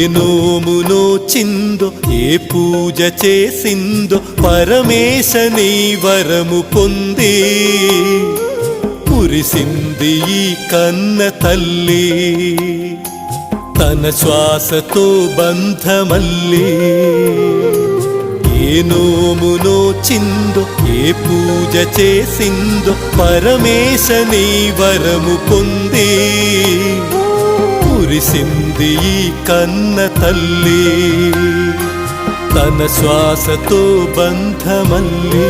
నోము నోచిందో ఏ పూజ చేసిందో పరమేశ నీ వరము పొంది మురిసింది ఈ కన్న తల్లి తన శ్వాసతో బంధమల్లి ఏ నోము నోచిందో ఏ పూజ చేసిందో పరమేశ నీ వరము పొంది మురిసింది ఈ కన్న తల్లి తన శ్వాసతో బంధమల్లి